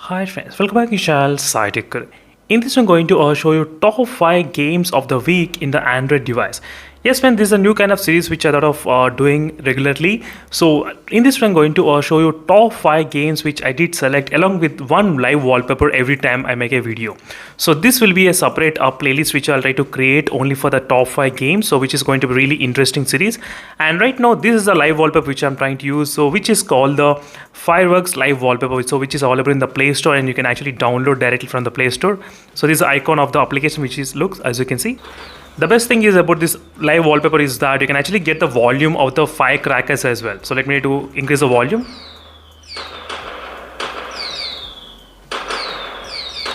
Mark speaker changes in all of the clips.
Speaker 1: Hi friends, welcome back to Vishal SciTech. In this I'm going to show you top 5 games of the week in the Android device. Yes friends, this is a new kind of series which I thought of doing regularly. So in this I'm going to show you top 5 games which I did select along with one live wallpaper every time I make a video. So this will be a separate playlist which I'll try to create only for the top 5 games, so which is going to be really interesting series. And right now this is the live wallpaper which I'm trying to use, so which is called the Fireworks live wallpaper, so which is available in the Play Store and you can actually download directly from the Play Store. So this is the icon of the application which is looks as you can see. The best thing is about this live wallpaper is that you can actually get the volume of the firecrackers as well. So let me to increase the volume.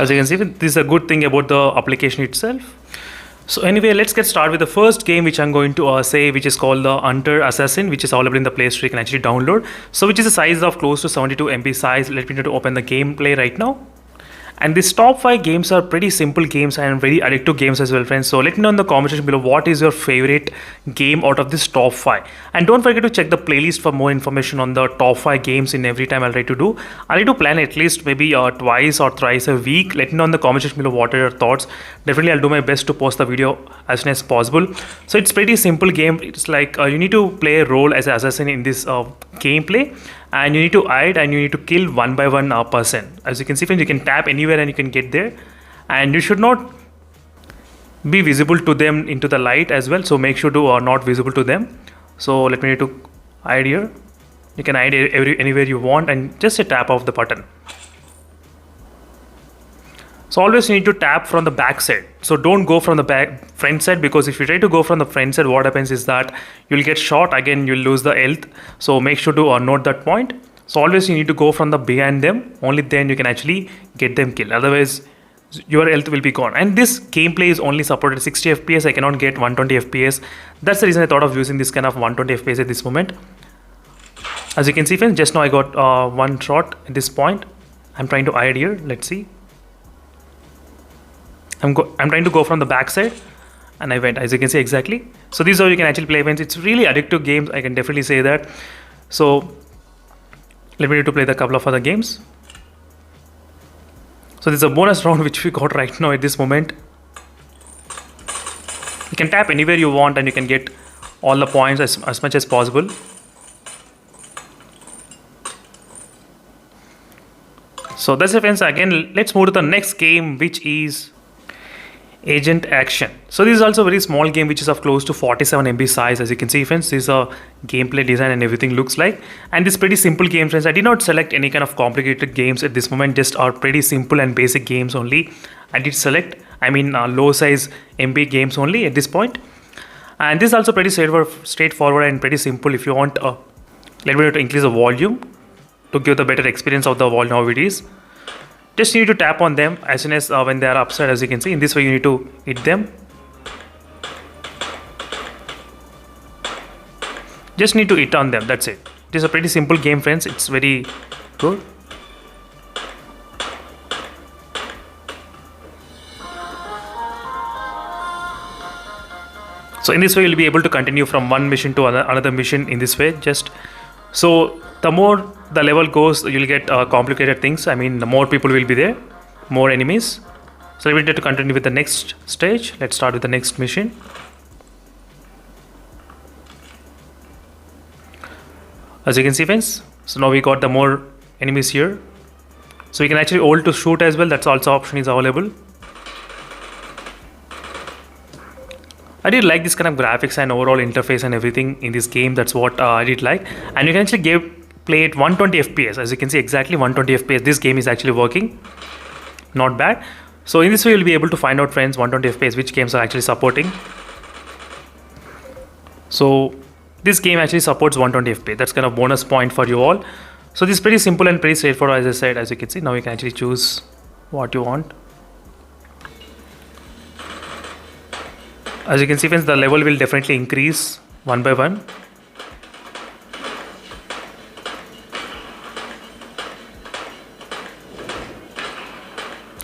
Speaker 1: As you can see, this is a good thing about the application itself. So anyway, let's get started with the first game which I'm going to say, which is called the Hunter Assassin, which is available in the Play Store. You can actually download. So which is a size of close to 72 MB size. Let me know to open the gameplay right now. And these top 5 games are pretty simple games and very addictive games as well, friends. So let me know in the comment section below what is your favorite game out of this top 5. And don't forget to check the playlist for more information on the top 5 games in every time I'll try to do. I'll try to plan at least maybe twice or thrice a week. Let me know in the comment section below what are your thoughts. Definitely I'll do my best to post the video as soon as possible. So it's pretty simple game. It's like you need to play a role as an assassin in this gameplay. And you need to hide and you need to kill one by one person. As you can see, friends, you can tap anywhere and you can get there, and you should not be visible to them into the light as well, so make sure to not visible to them. So let me need to hide here. You can hide anywhere you want and just a tap of the button. So always you need to tap from the back side. So don't go from the front side, because if you try to go from the front side, what happens is that you'll get shot again, you'll lose the health. So make sure to note that point. So always you need to go from the behind them, only then you can actually get them killed. Otherwise your health will be gone. And this gameplay is only supported 60 FPS. I cannot get 120 FPS. That's the reason I thought of using this kind of 120 FPS at this moment. As you can see, friends, just now I got one shot at this point. I'm trying to hide here. Let's see. I'm trying to go from the back side and I went, as you can see exactly. So this is how you can actually play events. It's really addictive games, I can definitely say that. So let me need to play the couple of other games. So this is a bonus round which we got right now at this moment. You can tap anywhere you want and you can get all the points as much as possible. So that's it, friends. Again, let's move to the next game, which is Agent Action. So this is also a very small game which is of close to 47 MB size. As you can see, friends, this is a gameplay design and everything looks like, and this pretty simple game, friends. I did not select any kind of complicated games at this moment, just are pretty simple and basic games only. I did select low size MB games only at this point, and this is also pretty straightforward and pretty simple. If you want let me know to increase the volume to give the better experience of the volume how it is. Just need to tap on them as soon as when they are upside. As you can see, in this way you need to hit them. Just need to hit on them, that's it. It is a pretty simple game, friends. It's very good. So in this way you'll be able to continue from one mission to another mission in this way. Just so the more the level goes, you'll get complicated things. The more people will be there, more enemies. So we need to continue with the next stage. Let's start with the next mission. As you can see, friends, so now we got the more enemies here. So we can actually hold to shoot as well. That's also option is available. I did like this kind of graphics and overall interface and everything in this game. That's what I did like. And you can actually play it 120 FPS. As you can see, exactly 120 FPS. This game is actually working. Not bad. So in this way, you'll be able to find out, friends, 120 FPS, which games are actually supporting. So this game actually supports 120 FPS. That's kind of bonus point for you all. So this is pretty simple and pretty straightforward, as I said. As you can see, now you can actually choose what you want. As you can see, friends, the level will definitely increase one by one.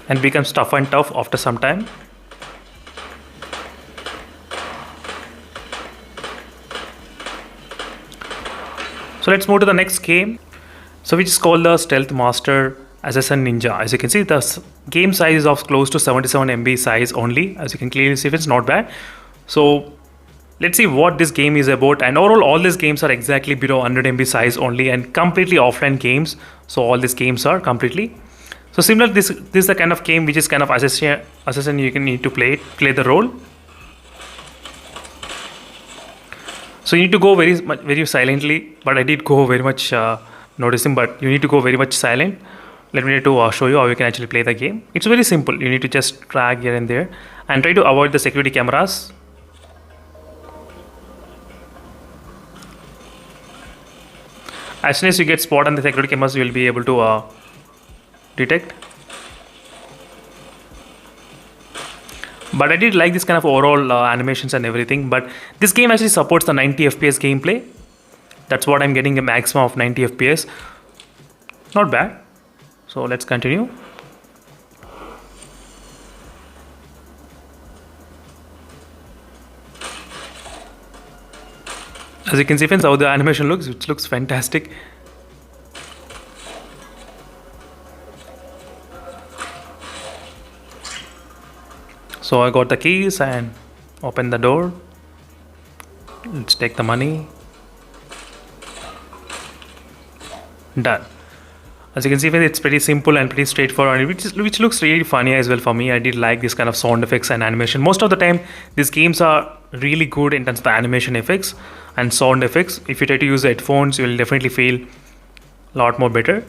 Speaker 1: And becomes tough and tough after some time. So let's move to the next game. So which is called the Stealth Master Assassin Ninja. As you can see, the game size is of close to 77 MB size only. As you can clearly see, it's not bad. So let's see what this game is about. And overall, all these games are exactly below 100 MB size only and completely offline games. So all these games are completely. So similar, this is the kind of game which is kind of assassin you can need to play the role. So you need to go very silently, but I did go very much noticing, but you need to go very much silent. Let me to show you how you can actually play the game. It's very simple. You need to just drag here and there and try to avoid the security cameras. As soon as you get spot on the security cameras, you will be able to detect. But I did like this kind of overall animations and everything. But this game actually supports the 90 FPS gameplay. That's what I'm getting, a maximum of 90 FPS. Not bad. So let's continue. As you can see, friends, how the animation looks, which looks fantastic. So I got the keys and open the door. Let's take the money. Done. As you can see, it's pretty simple and pretty straightforward, which looks really funny as well for me. I did like this kind of sound effects and animation. Most of the time, these games are really good in terms of the animation effects and sound effects. If you try to use the headphones, you will definitely feel a lot more better.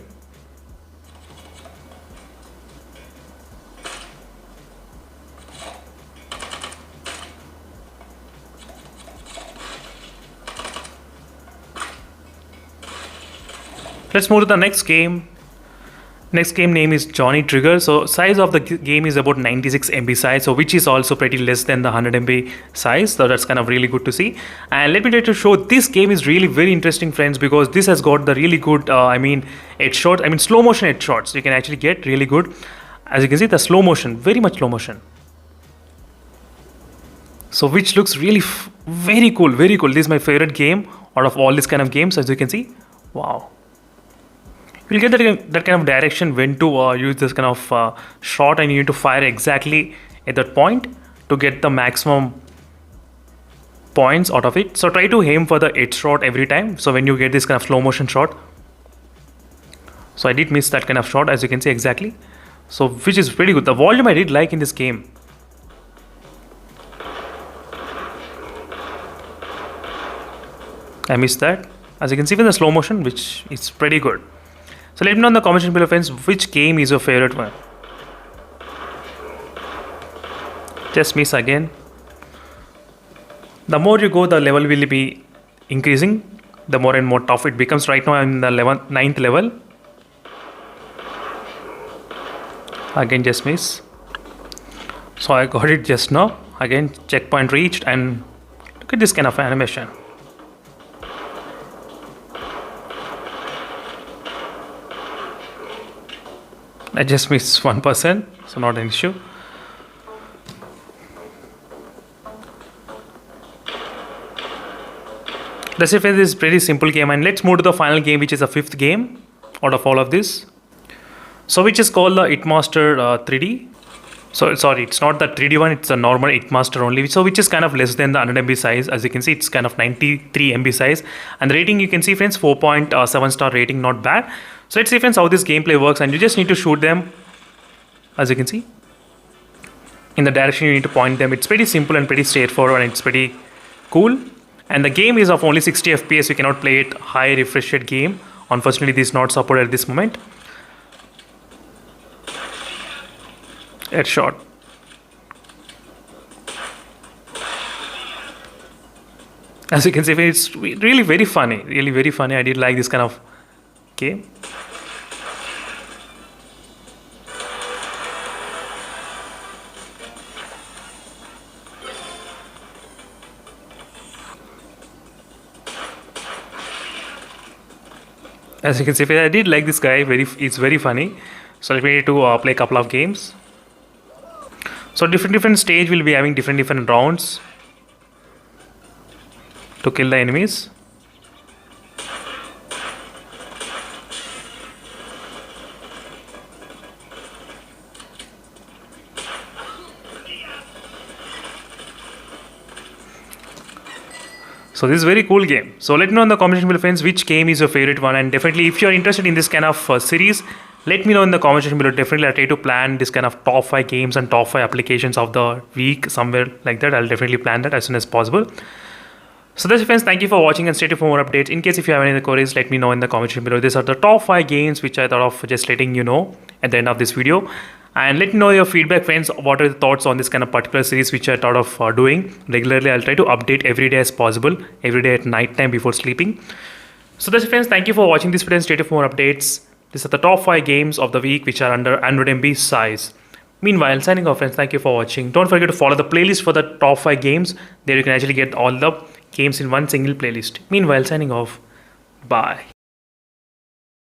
Speaker 1: Let's move to the next game. Next game name is Johnny Trigger. So size of the game is about 96 MB size, so which is also pretty less than the 100 MB size. So that's kind of really good to see. And let me try to show, this game is really very interesting, friends, because this has got the really good, headshots. Slow motion headshots. You can actually get really good. As you can see, the slow motion, very much slow motion. So which looks really very cool, very cool. This is my favorite game out of all these kind of games. As you can see, wow. You'll get that kind of direction when to use this kind of shot, and you need to fire exactly at that point to get the maximum points out of it. So try to aim for the headshot every time. So when you get this kind of slow motion shot, so I did miss that kind of shot, as you can see exactly. So which is pretty good. The volume I did like in this game. I missed that. As you can see with the slow motion, which is pretty good. So let me know in the comment section below, friends, which game is your favorite one. Just miss again. The more you go, the level will be increasing. The more and more tough it becomes. Right now I'm in the 9th level. Again, just miss. So I got it just now. Again, checkpoint reached, and look at this kind of animation. I just missed 1%, so not an issue. That's it for this pretty simple game, and let's move to the final game, which is the 5th game out of all of this. So which is called the Hitmaster 3D. So sorry, it's not the 3D one, it's a normal Hitmaster only. So which is kind of less than the 100 MB size. As you can see, it's kind of 93 MB size, and the rating you can see, friends, 4.7 star rating, not bad. So let's see, friends, how this gameplay works, and you just need to shoot them. As you can see, in the direction you need to point them. It's pretty simple and pretty straightforward, and it's pretty cool. And the game is of only 60 FPS. You cannot play it high refresh rate game. Unfortunately, this is not supported at this moment. Headshot. As you can see, it's really very funny. Really very funny. I did like this kind of game. As you can see, I did like this guy. It's very funny. So let me to play a couple of games. So different stage will be having different rounds to kill the enemies. So this is a very cool game. So let me know in the comment section below, friends, which game is your favorite one, and definitely if you are interested in this kind of series, let me know in the comment section below. Definitely I'll try to plan this kind of top 5 games and top 5 applications of the week, somewhere like that. I'll definitely plan that as soon as possible. So that's it, friends. Thank you for watching and stay tuned for more updates. In case if you have any other queries, let me know in the comment section below. These are the top 5 games which I thought of just letting you know at the end of this video. And let me know your feedback, friends. What are the thoughts on this kind of particular series which I thought of doing regularly? I'll try to update every day as possible, every day at night time before sleeping. So that's it, friends. Thank you for watching this video and stay tuned for more updates. These are the top 5 games of the week which are under Android MB size. Meanwhile, signing off, friends. Thank you for watching. Don't forget to follow the playlist for the top 5 games. There you can actually get all the games in one single playlist. Meanwhile, signing off. Bye.